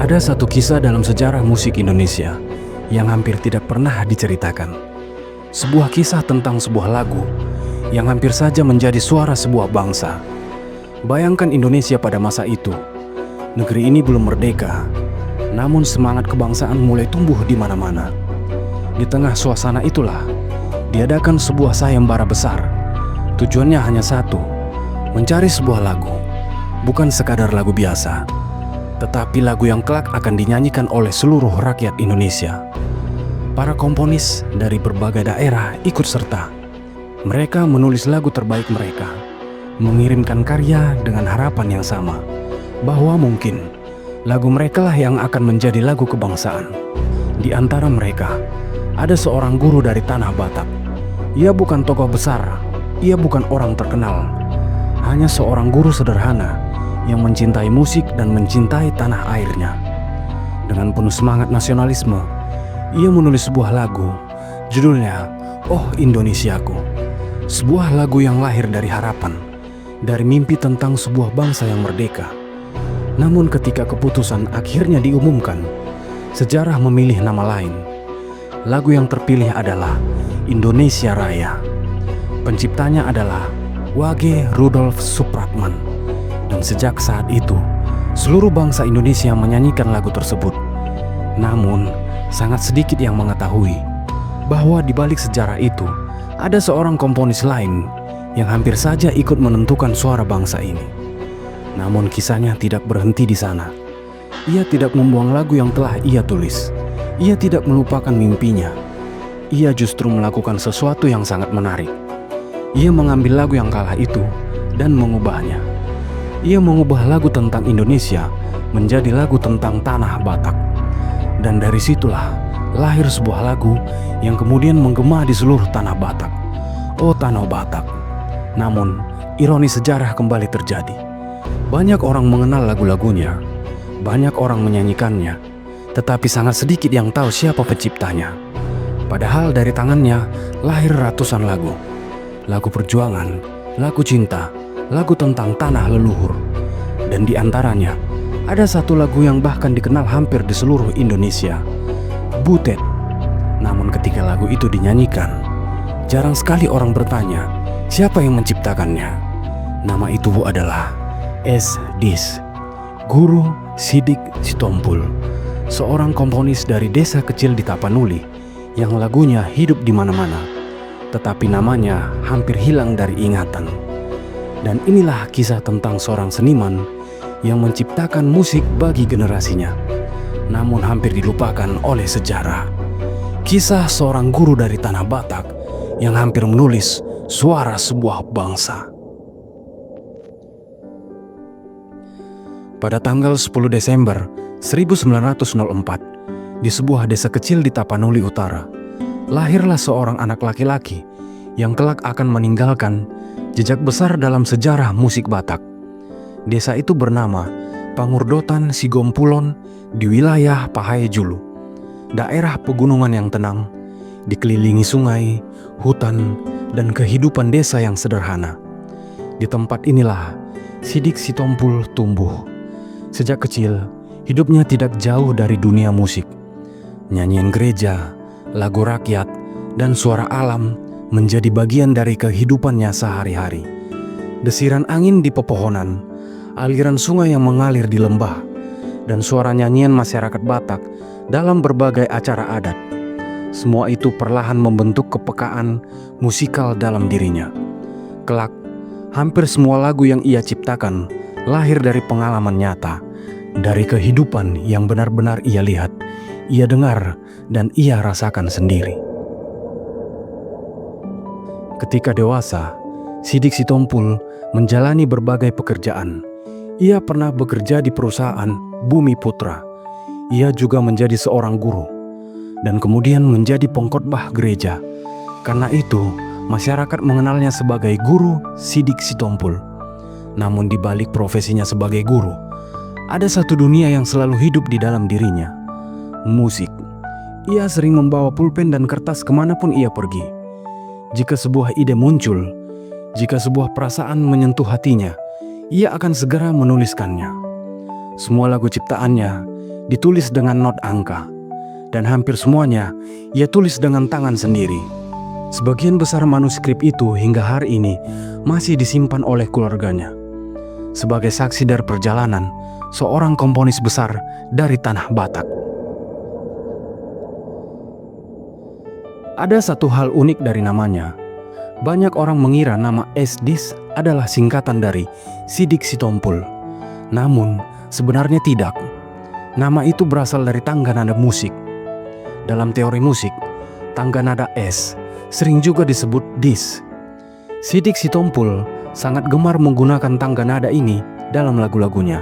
Ada satu kisah dalam sejarah musik Indonesia yang hampir tidak pernah diceritakan. Sebuah kisah tentang sebuah lagu yang hampir saja menjadi suara sebuah bangsa. Bayangkan Indonesia pada masa itu. Negeri ini belum merdeka, namun semangat kebangsaan mulai tumbuh di mana-mana. Di tengah suasana itulah, diadakan sebuah sayembara besar. Tujuannya hanya satu, mencari sebuah lagu. Bukan sekadar lagu biasa, tetapi lagu yang kelak akan dinyanyikan oleh seluruh rakyat Indonesia. Para komponis dari berbagai daerah ikut serta. Mereka menulis lagu terbaik mereka, mengirimkan karya dengan harapan yang sama, bahwa mungkin lagu mereka lah yang akan menjadi lagu kebangsaan. Di antara mereka, ada seorang guru dari tanah Batak. Ia bukan tokoh besar, ia bukan orang terkenal, hanya seorang guru sederhana yang mencintai musik dan mencintai tanah airnya. Dengan penuh semangat nasionalisme, ia menulis sebuah lagu, judulnya Oh Indonesiaku. Sebuah lagu yang lahir dari harapan, dari mimpi tentang sebuah bangsa yang merdeka. Namun ketika keputusan akhirnya diumumkan, sejarah memilih nama lain. Lagu yang terpilih adalah Indonesia Raya. Penciptanya adalah Wage Rudolf Supratman. Dan sejak saat itu, seluruh bangsa Indonesia menyanyikan lagu tersebut. Namun, sangat sedikit yang mengetahui bahwa di balik sejarah itu, ada seorang komponis lain yang hampir saja ikut menentukan suara bangsa ini. Namun kisahnya tidak berhenti di sana. Ia tidak membuang lagu yang telah ia tulis. Ia tidak melupakan mimpinya. Ia justru melakukan sesuatu yang sangat menarik. Ia mengambil lagu yang kalah itu dan mengubahnya. Ia mengubah lagu tentang Indonesia menjadi lagu tentang tanah Batak. Dan dari situlah lahir sebuah lagu yang kemudian menggema di seluruh tanah Batak. Oh tanah Batak. Namun, ironi sejarah kembali terjadi. Banyak orang mengenal lagu-lagunya, banyak orang menyanyikannya, tetapi sangat sedikit yang tahu siapa penciptanya. Padahal dari tangannya lahir ratusan lagu. Lagu perjuangan, lagu cinta, lagu tentang tanah leluhur. Dan di antaranya, ada satu lagu yang bahkan dikenal hampir di seluruh Indonesia, Butet. Namun ketika lagu itu dinyanyikan, jarang sekali orang bertanya, siapa yang menciptakannya? Nama itu adalah S.Dis, Guru Sidik Sitompul, seorang komponis dari desa kecil di Tapanuli yang lagunya hidup di mana-mana, tetapi namanya hampir hilang dari ingatan. Dan inilah kisah tentang seorang seniman yang menciptakan musik bagi generasinya, namun hampir dilupakan oleh sejarah. Kisah seorang guru dari tanah Batak yang hampir menulis suara sebuah bangsa. Pada tanggal 10 Desember 1904, di sebuah desa kecil di Tapanuli Utara, lahirlah seorang anak laki-laki yang kelak akan meninggalkan jejak besar dalam sejarah musik Batak. Desa itu bernama Pangurdotan Sigompulon di wilayah Pahayjulu, daerah pegunungan yang tenang, dikelilingi sungai, hutan, dan kehidupan desa yang sederhana. Di tempat inilah Sidik Sitompul tumbuh. Sejak kecil, hidupnya tidak jauh dari dunia musik. Nyanyian gereja, lagu rakyat, dan suara alam menjadi bagian dari kehidupannya sehari-hari. Desiran angin di pepohonan, aliran sungai yang mengalir di lembah, dan suara nyanyian masyarakat Batak dalam berbagai acara adat. Semua itu perlahan membentuk kepekaan musikal dalam dirinya. Kelak, hampir semua lagu yang ia ciptakan lahir dari pengalaman nyata, dari kehidupan yang benar-benar ia lihat, ia dengar, dan ia rasakan sendiri. Ketika dewasa, Sidik Sitompul menjalani berbagai pekerjaan. Ia pernah bekerja di perusahaan Bumi Putra. Ia juga menjadi seorang guru dan kemudian menjadi pengkhotbah gereja. Karena itu, masyarakat mengenalnya sebagai Guru Sidik Sitompul. Namun di balik profesinya sebagai guru, ada satu dunia yang selalu hidup di dalam dirinya, musik. Ia sering membawa pulpen dan kertas kemanapun ia pergi. Jika sebuah ide muncul, jika sebuah perasaan menyentuh hatinya, ia akan segera menuliskannya. Semua lagu ciptaannya ditulis dengan not angka, dan hampir semuanya ia tulis dengan tangan sendiri. Sebagian besar manuskrip itu hingga hari ini masih disimpan oleh keluarganya sebagai saksi dari perjalanan seorang komponis besar dari tanah Batak. Ada satu hal unik dari namanya. Banyak orang mengira nama S-Dis adalah singkatan dari Sidik Sitompul. Namun sebenarnya tidak. Nama itu berasal dari tangga nada musik. Dalam teori musik, tangga nada S sering juga disebut dis. Sidik Sitompul sangat gemar menggunakan tangga nada ini dalam lagu-lagunya.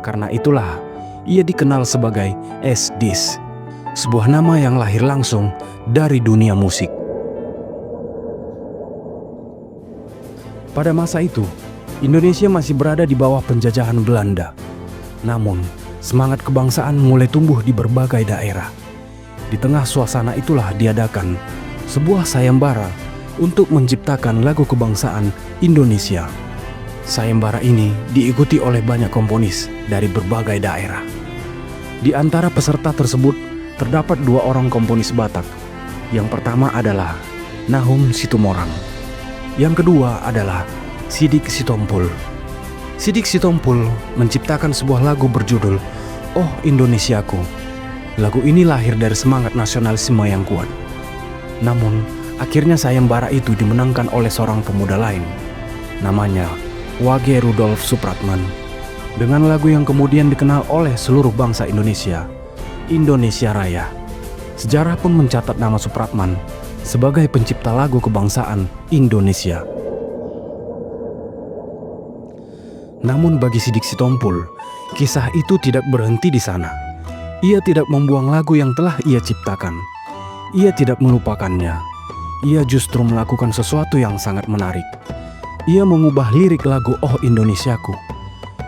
Karena itulah ia dikenal sebagai S-Dis, sebuah nama yang lahir langsung dari dunia musik. Pada masa itu, Indonesia masih berada di bawah penjajahan Belanda. Namun, semangat kebangsaan mulai tumbuh di berbagai daerah. Di tengah suasana itulah diadakan sebuah sayembara untuk menciptakan lagu kebangsaan Indonesia. Sayembara ini diikuti oleh banyak komponis dari berbagai daerah. Di antara peserta tersebut terdapat 2 orang komponis Batak. Yang pertama adalah Nahum Situmorang. Yang kedua adalah Sidik Sitompul. Sidik Sitompul menciptakan sebuah lagu berjudul Oh Indonesiaku. Lagu ini lahir dari semangat nasionalisme yang kuat. Namun, akhirnya sayembara itu dimenangkan oleh seorang pemuda lain. Namanya Wage Rudolf Supratman. Dengan lagu yang kemudian dikenal oleh seluruh bangsa Indonesia, Indonesia Raya. Sejarah pun mencatat nama Supratman sebagai pencipta lagu kebangsaan Indonesia. Namun bagi Sidik Sitompul, kisah itu tidak berhenti di sana. Ia tidak membuang lagu yang telah ia ciptakan. Ia tidak melupakannya. Ia justru melakukan sesuatu yang sangat menarik. Ia mengubah lirik lagu Oh Indonesiaku.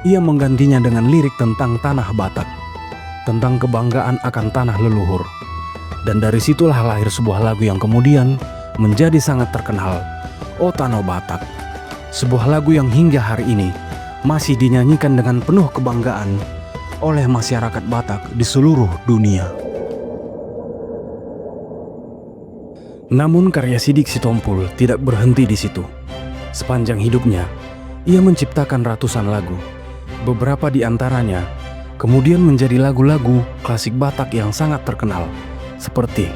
Ia menggantinya dengan lirik tentang tanah Batak, tentang kebanggaan akan tanah leluhur. Dan dari situlah lahir sebuah lagu yang kemudian menjadi sangat terkenal, Oh Tanah Batak. Sebuah lagu yang hingga hari ini masih dinyanyikan dengan penuh kebanggaan oleh masyarakat Batak di seluruh dunia. Namun karya Sidik Sitompul tidak berhenti di situ. Sepanjang hidupnya, ia menciptakan ratusan lagu. Beberapa di antaranya kemudian menjadi lagu-lagu klasik Batak yang sangat terkenal, seperti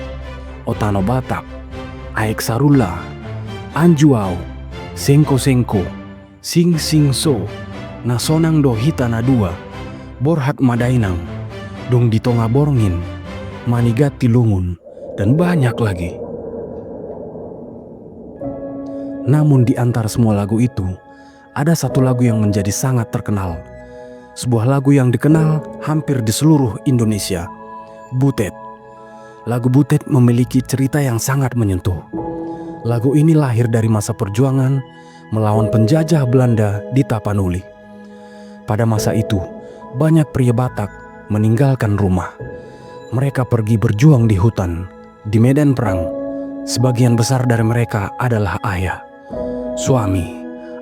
Otano Batak, Aek Sarula, Anjuau, Sengko Sengko, Sing Sing So, Nasonang Do Hitana Dua, Borhat Madainang, Dong di Tonga Borngin, Manigati Lungun, dan banyak lagi. Namun di antara semua lagu itu, ada satu lagu yang menjadi sangat terkenal. Sebuah lagu yang dikenal hampir di seluruh Indonesia, Butet. Lagu Butet memiliki cerita yang sangat menyentuh. Lagu ini lahir dari masa perjuangan melawan penjajah Belanda di Tapanuli. Pada masa itu, banyak pria Batak meninggalkan rumah. Mereka pergi berjuang di hutan, di medan perang. Sebagian besar dari mereka adalah ayah, suami,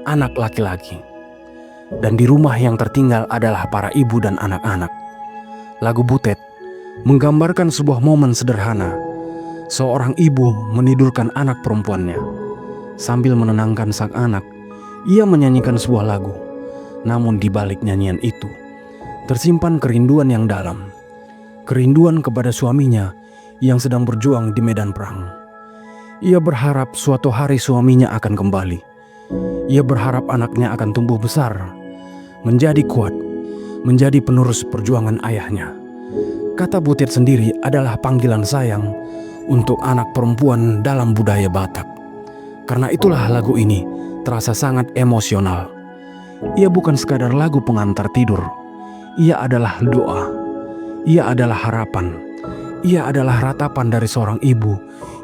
anak laki-laki. Dan di rumah yang tertinggal adalah para ibu dan anak-anak. Lagu Butet menggambarkan sebuah momen sederhana. Seorang ibu menidurkan anak perempuannya. Sambil menenangkan sang anak, ia menyanyikan sebuah lagu. Namun di balik nyanyian itu tersimpan kerinduan yang dalam. Kerinduan kepada suaminya yang sedang berjuang di medan perang. Ia berharap suatu hari suaminya akan kembali. Ia berharap anaknya akan tumbuh besar, menjadi kuat, menjadi penerus perjuangan ayahnya. Kata Butet sendiri adalah panggilan sayang untuk anak perempuan dalam budaya Batak. Karena itulah lagu ini terasa sangat emosional. Ia bukan sekadar lagu pengantar tidur. Ia adalah doa. Ia adalah harapan. Ia adalah ratapan dari seorang ibu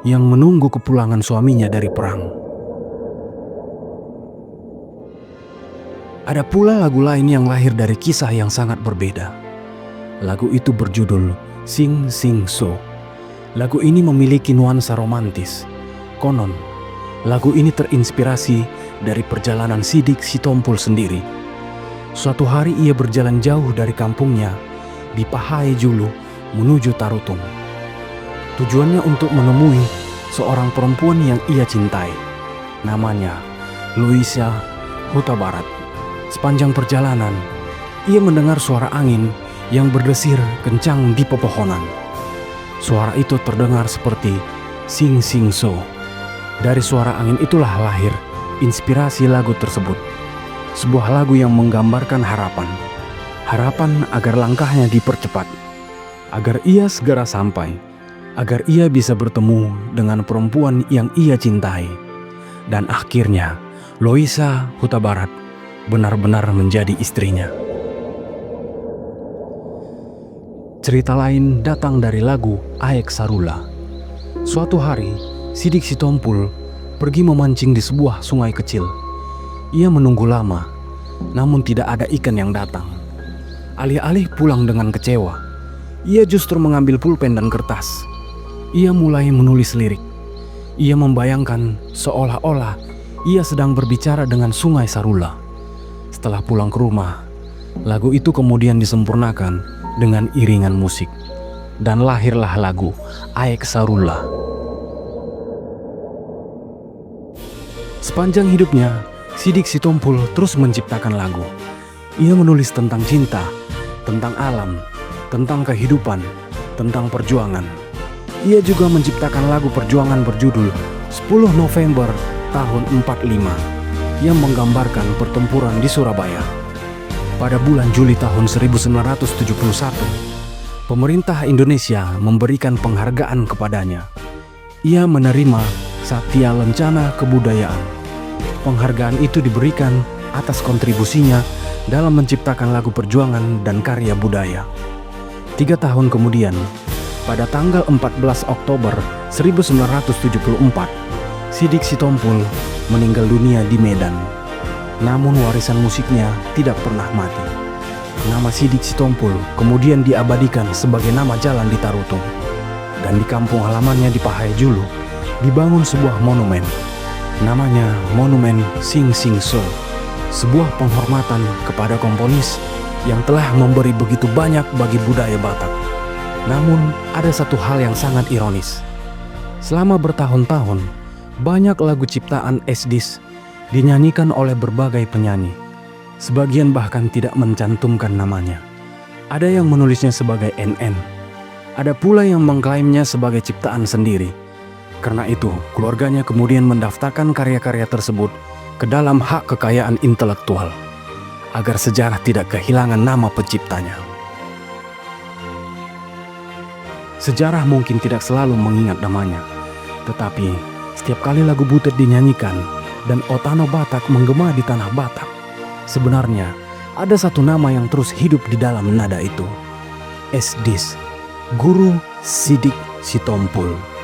yang menunggu kepulangan suaminya dari perang. Ada pula lagu lain yang lahir dari kisah yang sangat berbeda. Lagu itu berjudul Sing Sing So. Lagu ini memiliki nuansa romantis. Konon, lagu ini terinspirasi dari perjalanan Sidik Sitompul sendiri. Suatu hari ia berjalan jauh dari kampungnya di Pahai Julu menuju Tarutung. Tujuannya untuk menemui seorang perempuan yang ia cintai. Namanya Loisa Huta Barat. Sepanjang perjalanan, ia mendengar suara angin yang berdesir kencang di pepohonan. Suara itu terdengar seperti sing sing so. Dari suara angin itulah lahir inspirasi lagu tersebut. Sebuah lagu yang menggambarkan harapan. Harapan agar langkahnya dipercepat, agar ia segera sampai, agar ia bisa bertemu dengan perempuan yang ia cintai. Dan akhirnya Loisa Huta Barat benar-benar menjadi istrinya. Cerita lain datang dari lagu Aek Sarula. Suatu hari, Sidik Sitompul pergi memancing di sebuah sungai kecil. Ia menunggu lama, namun tidak ada ikan yang datang. Alih-alih pulang dengan kecewa, ia justru mengambil pulpen dan kertas. Ia mulai menulis lirik. Ia membayangkan seolah-olah ia sedang berbicara dengan sungai Sarula. Setelah pulang ke rumah, lagu itu kemudian disempurnakan dengan iringan musik. Dan lahirlah lagu Aek Sarula. Sepanjang hidupnya, Sidik Sitompul terus menciptakan lagu. Ia menulis tentang cinta, tentang alam, tentang kehidupan, tentang perjuangan. Ia juga menciptakan lagu perjuangan berjudul 10 November tahun 45 yang menggambarkan pertempuran di Surabaya. Pada bulan Juli tahun 1971, pemerintah Indonesia memberikan penghargaan kepadanya. Ia menerima Satya Lencana Kebudayaan. Penghargaan itu diberikan atas kontribusinya dalam menciptakan lagu perjuangan dan karya budaya. 3 tahun kemudian, pada tanggal 14 Oktober 1974, Sidik Sitompul meninggal dunia di Medan. Namun warisan musiknya tidak pernah mati. Nama Sidik Sitompul kemudian diabadikan sebagai nama jalan di Tarutung. Dan di kampung halamannya di Pahai Julu dibangun sebuah monumen. Namanya Monumen Sing Sing So. Sebuah penghormatan kepada komponis yang telah memberi begitu banyak bagi budaya Batak. Namun ada satu hal yang sangat ironis. Selama bertahun-tahun, banyak lagu ciptaan Esdis dinyanyikan oleh berbagai penyanyi. Sebagian bahkan tidak mencantumkan namanya. Ada yang menulisnya sebagai NN. Ada pula yang mengklaimnya sebagai ciptaan sendiri. Karena itu, keluarganya kemudian mendaftarkan karya-karya tersebut ke dalam hak kekayaan intelektual, agar sejarah tidak kehilangan nama penciptanya. Sejarah mungkin tidak selalu mengingat namanya, tetapi setiap kali lagu Butet dinyanyikan dan Otano Batak menggema di tanah Batak, sebenarnya ada satu nama yang terus hidup di dalam nada itu. Esdis, Guru Sidik Sitompul.